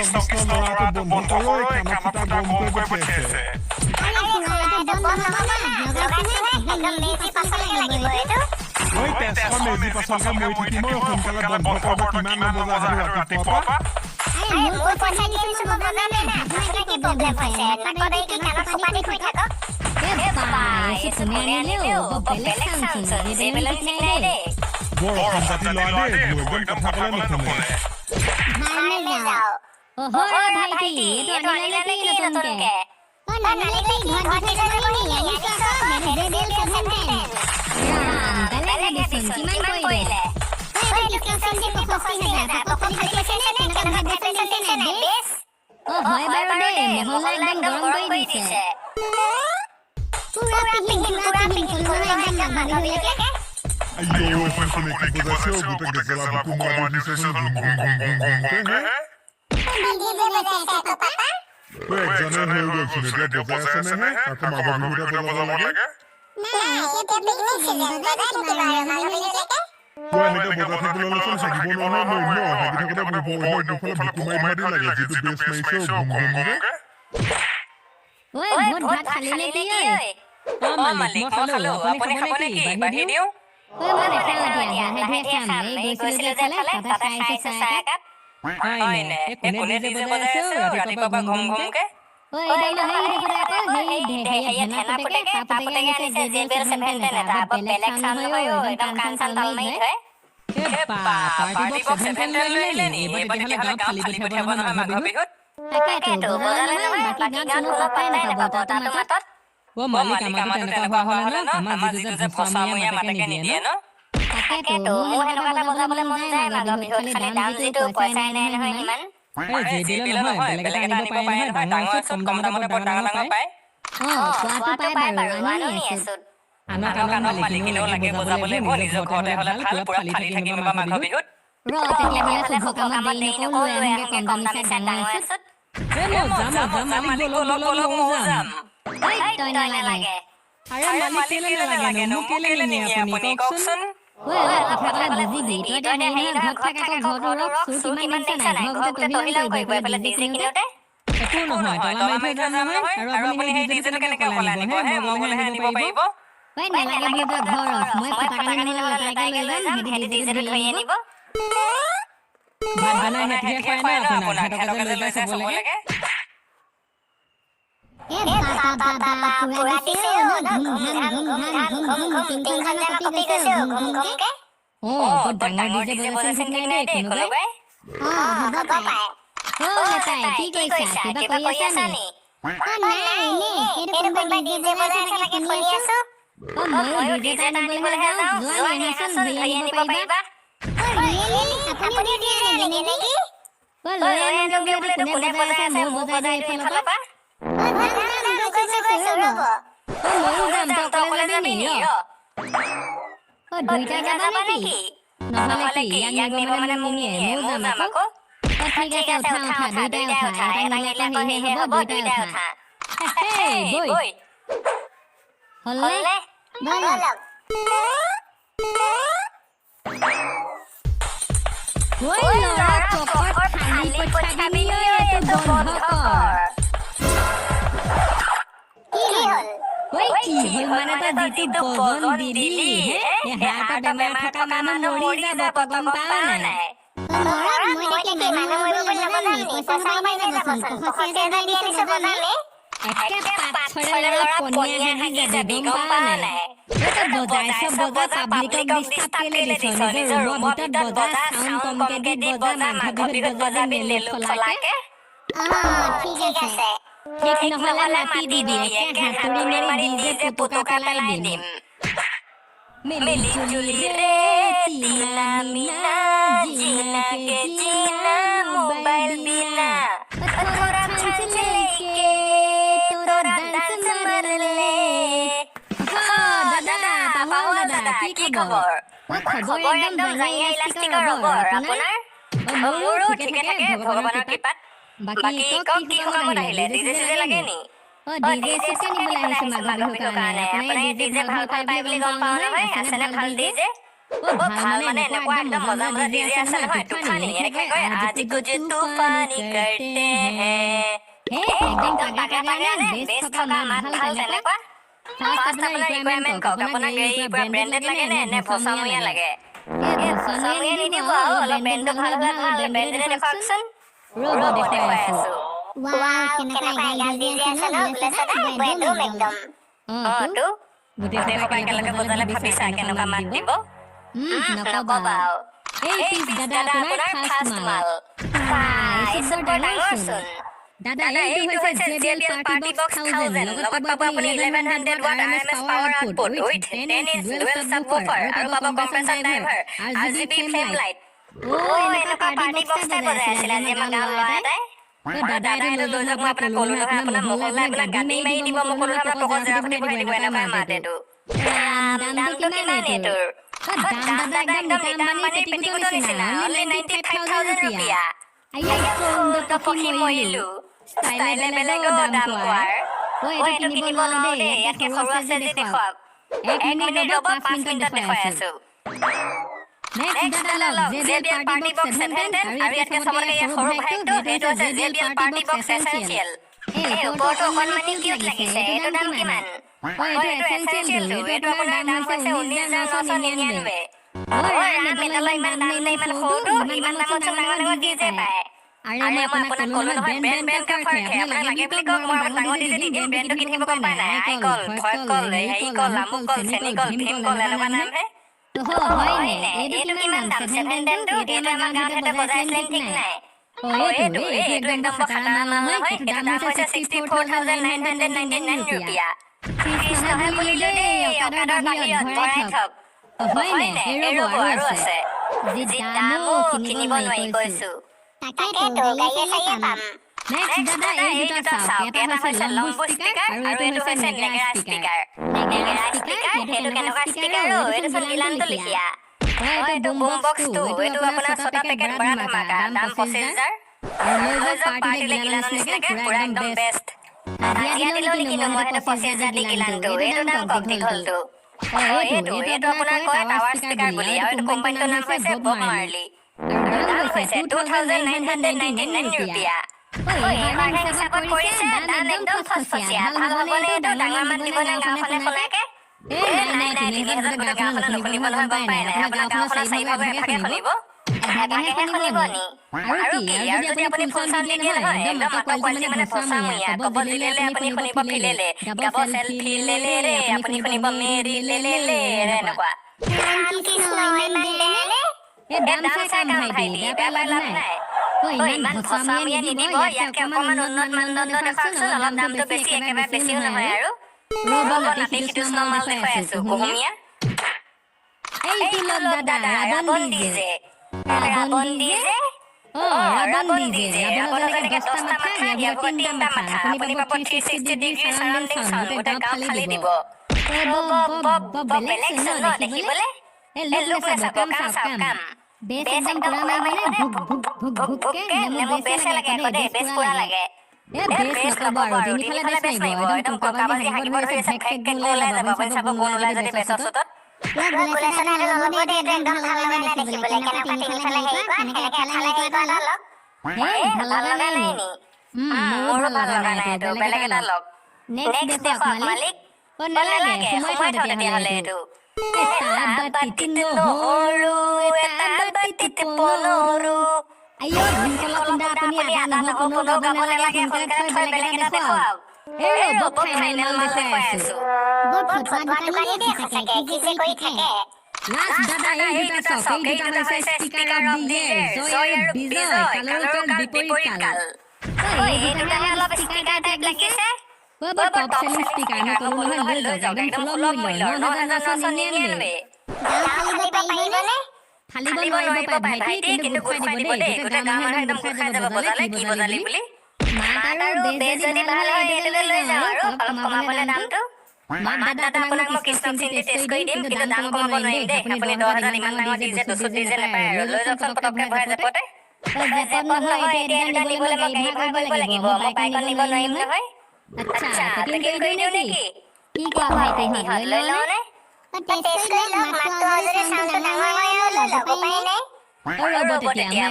কৃষ্ণ ল'ৰাটো বন্ধু কৰি কাণত ফুটা গৰম কৰি পঠিয়াইছে ঐ তেজখন মেজি পাছলকে মৰি থাকিম সোনকালে বন্ধ কৰিব কিমান বজাৰ আৰু ৰাতিপুৱাৰ পৰা বৰ অসম্পাতি ল'ৰা দেই একদম কথা ক'লে নুশুনে Ayo, funcionei que pudesse eu botar que ela com uma disso assim, bum bum bum bum bum, Ué, já não é eu que não quer botar essa, né? A cama vai mudar para botar lá, né? Ué, não quer botar aquilo lá, não sei que bom não, não, aqui tá com bom, não, não fala muito mais mais lá, que tu bem mais show, bum bum bum. Oi, बहुत भात खाली लेती है मालिक মই খালো আপুনি খাব নেকি বাঢ়ি দিও oi माने खाला दिया है ढेर खाम नहीं গৈছিল যে খালে তাতে খাইছে চাহ কাপ হয় নে কোনে দিছে বজাইছে ৰাতিপুৱা ঘুম ঘুমকে oi এটা হেৰি দেখৰা ক হেৰি ঢেনা পটেকে পাপটেকে আনিছে জেজেল সেভেন্টেন এটা বেলেগ খান হয় একদম কান তাল নাই হয় এ পাৰ্টি বক্স সেভেন্টেন লৈলে নি এবাৰ তেতিয়াহলে গাঁও খালি পঠিয়াব নহয় মাঘ বিহুত তাকেতো বজালে নহয় বাকি গাঁও কোনো পাপাই নাপাব তাতো মাতত ও মালিক আমাৰটো তেনেকুৱা হোৱা হ'লে ন আমাৰ যিটো যে ভস্মামীয়া মাতাকে নিদিয়ে ন তাকেতো মোৰ হেনেকুৱা বজাবলে মন যায় মাঘ বিহুত খালি দাম যিটো পইচা নাই নহয় ইমান এই যে দিলে নহয় বেলেগ এটা আনিব পাৰে নহয় ডাঙৰ কম দামতে বৰ ডাঙৰ পায় কোৱাটো পাই বাৰু আনি আছো আনা কানৰ মালিকিনেও লাগে বজাবলে নিজৰ ঘৰতে হ'লে ভাল পুৰা ফালি থাকিম বা মাঘ বিহুত তেতিয়া শুভ কামত দেৰি নকৰো লৈ আহোঁগে কম দামী ডাঙৰ আছো যাম মালিক বলক যাম ঐ তই নালাগে আৰে মালিক কেলে নালাগে মোক কেলে নিয়ে আপুনি কওকচোন ঐ কথা ক'লে বুজিবি তই দেৰি ঘৰত থাকা ঘৰটো ৰখ চুৰ কিমান দিছে নাই ঘৰটো তহিলাও কৰিব পেলাই দিছে কিনোতে একো নহয় তলা মাৰি থৈ যাম নহয় আৰু আপুনি সেই ডিজেল কেনেকে ক'লে আনিব হে মই গ'লেহে আনিব পাৰিব ঐ নালাগে বুলি তই ঘৰ ৰখ মই ফটাকানি নহ'লে লটাইকে লৈ যাম হেৰি ডিজেল ধৰি আনিব ভাত বনাই হেতিয়ে খুৱাই ন আপোনাৰ হেতকে যে লৈ যাব লাগে বাবা পুৰা দিছে ঘুম তিনখন জানা কপি গৈছে ঘুম কে বৰ ডাঙৰ ডিজে বজাইছে নাই দেই কোনোবাই হ'ব পাই তাই কি কৈছা কিবা কৰি আছা নি নাই নে এইটো কোনবা ডিজে বজাইছে লাগে শুনি আছো মই ডিজে আনিবলৈ যাওঁ যোৱা আহাচোন লৈ আনিব পাৰিবা আপুনি দিয়ে নেকি লৈ আনিব বোলে কোনে বজাই আছে মোৰ বজাই এইফালৰ পৰা ময়ো যাম তই অকলে যাবি নি দুইটা যাবা নেকি নহ'লে কি ইয়াক নিব মানে মোক নিয়ে ময়ো যাম আকৌ ঠিক আছে উঠা দুইটাই উঠা এটা নিলে আকৌ হেৰি হ'ব দুইটাই উঠা বৈ হ'লে ব'লক ঐ ল'ৰা পকত খালি পঠাবি এইটো বন্ধ কৰ কি হ'ল মানে তই যিটো বগন দিলি হাৰ্টৰ বেমাৰ থকা মানুহ মৰি যাব গম পাৱ নাই ল'ৰা মই দেখি মানুহ মৰিবলৈ নাজানি পইচা মাৰি যাবচোন পইচা এদাই দি দিছে বজালে একে পাছৰে ল'ৰা পনীয়া হাগি যাবি গম পাৱ নাই তই বজাইছ বজা পাব্লিকক ডিষ্টাৰ্ব কেলে দিছ নিজৰ ৰুমৰ ভিতৰত বজা চাউণ্ড কমকে দি বজা মাঘ বিহুত বজাবি লেলু ফলাকে ঠিক আছে ঠিক নহ'লে মাতি দিবি একে হাতুৰি মাৰি ডিজে পুতুকা পেলাই দিম মিলি জুলি ৰে টিনা মিনা জিনা কে জিনা মোবাইল বিনা थोड़ा फंस लेके तोरा डांस मारले দাদা পাপাও দাদা কি খবৰ খবৰ একদম জাঙিয়া ইলাষ্টিকৰ ৰবৰ আপোনাৰ মোৰো ঠিকে থাকে ভগৱানৰ কৃপাত বাকি কি খবৰ আহিলে ডিজে লাগে নি ডিজে চিষ্টেম নিবলৈ আহিছে মাঘ বিহুৰ কাৰণে আপুনি ডিজে ভাল পাই বুলি গম পাওঁ নহয় আছে নে ভাল ডিজে ভাল মানে এনেকুৱা একদম মজা মজা ডিজে আছে নহয় তুফানী এনেকৈ কয় আজি কুছ তুফানী কৰতে হে একদম পাগা পাগা নে বেছ থকা মাত ভাল তেনেকুৱা ফাৰ্ষ্ট আপোনাৰ ৰিকুৱাৰমেণ্ট কওক আপোনাক এই পুৰা ব্ৰেণ্ডেড লাগে নে ভছামীয়া লাগে ভছামীয়া নিদিব অলপ ব্ৰেণ্ডটো ভাল হ'লে ভাল ব্ৰেণ্ডেডে দেখুৱাওকচোন ৰ'ব দেখুৱাই আছো ৱাও কেনেকুৱা গাল ডিজে আছে ন ব্লেছাদা বেডৰুম একদম তো গোটেই সবাই একেলগে বজালে ভাবিছা কেনেকুৱা মাত দিব নকবা এই পিছ দাদা আপোনাৰ ফাৰ্ষ্ট মাল এইচবৰ ডাঙৰচোন দাদা এইটো হৈছে JBL পাৰ্টি বক্স 1000 লগত পাব আপুনি 1100 watt RMS power output with 10 inch dual subwoofer আৰু পাব compressor driver RGB flame light এনেকুৱা পাৰ্টি বক্স বজাই আছিল আজি আমাৰ গাঁৱৰ ল'ৰা এটাই দাদা এটা লৈ যাওক মই আপোনাক ক'লো নহয় আপোনাৰ মহল্লা আপোনাক গাড়ী মাৰি দিব মই ক'লো আপোনাৰ পকজ জেগা আপুনি ভৰাই দিব এনেকুৱা মাত এইটো দামটো কিমান এইটোৰ দাম একদম নিতাম মানে পেটিকোটৰ নিচিনা অনলি 95,000 रुपया আইয়া পখি মৰিলো ষ্টাইলে বেলেগো দাম কোৱাৰ এইটো কিনিব নোৱাৰো দেই ইয়াতকে সৰু আছে যদি দেখুৱাওক 1 মিনিট ৰ'ব 5 মিনিটত দেখুৱাই আছো নেক্সট দাদা লওক JBL পাৰ্টি বক্স 710 আৰু ইয়াতকে সবতকে সৰু ভাইটো এইটো আছে JBL পাৰ্টি বক্স এসেনশিয়েল এই ওপৰটো অকণমানি কিউট লাগিছে এইটো দাম কিমান এইটো এসেনশিয়েল এইটো আপোনাৰ দাম হৈছে 19,999 মেটালৰ ইমান দাম নাই ইমান সৰুটো ইমান দামত ডাঙৰ ডিজে পায় আৰে মই আপোনাক ক'লো নহয় ব্ৰেণ্ড কা ফৰক আপোনাৰ লাগে বুলি কওক মই ডাঙৰ ডিজে দি দিম ব্ৰেণ্ডটো কিনিব গম পাই নাই আইকল ভয়কল হেৰি কল আমুকল চেনিকল ভীমকল এনেকুৱা নাম হে হয় নে এইটো কিমান দাম 710 এইটো আমাৰ গাঁৱতে বজাইছিলেন ঠিক নাই এইটো একদম খাটাৰা মাল নহয় এইটো দাম হৈছে 64,999 रुपया ফিজ নহয় বুলিলে দেই অকাদৰ বাহিৰত ভৰাই থক হয় নে ৰ'ব আৰু আছে যি দামো কিনিব নোৱাৰি কৈছো তাকেতো গাইয়ে চাইয়ে পাম নেক্সট দাদা এই দুটা চাওক এটা হৈছে লম্বু স্পিকাৰ আৰু এইটো হৈছে নেগেৰা স্পিকাৰ সেইটো কেনেকুৱা স্পিকাৰ এইটো চোন গিলানটো লিখিয়া এইটো বুম বক্সটো এইটো আপোনাৰ 6টা পেকেট বৰা ধমাকা দাম 25,000 আৰু লৈ যাওক পাৰ্টিলে গিলানৰ নিচিনাকে পুৰা একদম বেষ্ট হাজিয়া দিলেও নেকি নহয় এইটো 25,000 দি গিলানটো এইটো দাম কওক দীঘলটো এইটো আপোনাৰ কয় টাৱাৰ স্পিকাৰ বুলি আৰু এইটো কোম্পানীটোৰ নাম হৈছে বব মাৰ্লি দাম হৈছে 2,999 रुपया এইবাৰ হিচাপত কৰিছে দাম একদম ফচফচীয়া ভাল হ'বনে এইটো ডাঙৰ মান দিব নে গাঁওখনে খোলাকে নাই 3,000 টকা গাঁওখনে নুশুনিব নহয় গম পাই নাই আপোনাৰ গাঁওখনৰ 4 ভাগে শুনিব এভাগেহে শুনিব নি আৰু কি আৰু যদি আপুনি ফুল চাউণ্ড নিদিয়ে নহয় একদম মাতৰ কোৱালিটি মানে ভছামীয়া কব দিলে আপুনি শুনিব ফিলেলে গাব চেলফি লেলে আপুনি শুনিব মেৰি লেলে এনেকুৱা দাম চাই কাম ভাইটি বেয়া লাভ নাই ইমান ভছামীয়া নিদিব ইয়াতকে অকণমান উন্নত মানদণ্ড দেখুৱাওকচোন অলপ দামটো বেছি একেবাৰে বেছিও নহয় আৰু ৰ'ব নাতি সিটো স্মল মাল দেখুৱাই আছো কুহুমীয়া এইটো লওক দাদা Ravan DJ Ravan DJ Ravan DJ ৰাৱণৰ যেনেকে 10টা মাথা ইয়াৰ 3টা মাথা আপুনি পাব 360 ডিগ্ৰী সাৰাউণ্ডিং চাউণ্ড গোটেই গাঁও খালি দিব বেলেগ চোন ন দেখিবলে লোক চাব কাম বেছ একদম পুৰা মানে ভুক ভুক ভুক ভুককে নেমু বেছে লাগে আকৌ দেই বেছ পুৰা লাগে বেছ নকব আৰু তিনিফালে বেছ মাৰিব একদম ককাবাজি হাগিব ধৰিছে ভেক ভেক গোল ওলাই যাব আপুনি চাব গোল ওলাই যদি বেছৰ চুটত গুলেচনা আৰু ল'ব দে এইটো একদম ভাল লগা নাই দেখিবলৈ কেনেকুৱা তিনিফালে হেৰি কৰা এনেকে এফালে হেৰি কৰা লওক ভাল লগা নাই নি মোৰো ভাল লগা নাই এইটো বেলেগ এটা লওক নেক্সট দেখুৱাওক মালিক নালাগে সময় থওঁ তেতিয়াহ'লে এইটো এটা বাতিত নহৰু এটা বাতিত পনৰু আইও ভীমকলৰ খুন্দা আপুনি আদা নহৰু কোনো গাব নালাগে সোনকালে থৈ বেলেগ এটা দেখুৱাওক ৰ'ব ফাইনেল মাল দেখুৱাই আছো বৰ ফটুৱা দোকানী দেই সঁচাকে কি যে কৰি থাকে লাষ্ট দাদা এই দুটা চাওক এই দুটা হৈছে স্পিকাৰ অফ দি জয় আৰু বিজয় কালৰো কাল বিপৰীত কাল এই দুটাহে অলপ স্পিকাৰ টাইপ লাগিছে টপ সেলিং স্পিকাৰ মই ক'লো নহয় লৈ যাওক একদম সুলভ মূল্য 9,999 ফালিব নোৱাৰিব ভাইটি কিন্তু গুড ফাই দিব দেই গোটেই গাঁৱৰ একদম গুড খাই যাব বজালে কি বজালি বুলি মাত আৰু বেছ যদি ভাল হয় এইটোলৈ লৈ যাওঁ আৰু অলপ কমাবলৈ দামটো মাত দাদা আপোনাক মই কৃষ্ণ চিন্তি টেষ্ট কৰি দিম কিন্তু দাম কমাব নোৱাৰিম দেই আপুনি 10,000 ইমান ডাঙৰ ডিজে দুচুট ডিজে নাপায় আৰু লৈ যাওকচোন পটককৈ ভৰাই জাপতে জেপত নহয় এতিয়া এটা নিবলৈ মই গাড়ী ভাড়া কৰিব লাগিব মই বাইকত নিব নোৱাৰিম নহয় আচ্ছা পেকিং কৰি দিওঁ নেকি কি কোৱা ভাইটি লৈ লওঁ নে টেষ্ট কৰি লওক মাতটো যদি চাউণ্ডটো ডাঙৰ হয় আৰু লৈ যাব পাৰিনে ৰ'ব তেতিয়া মই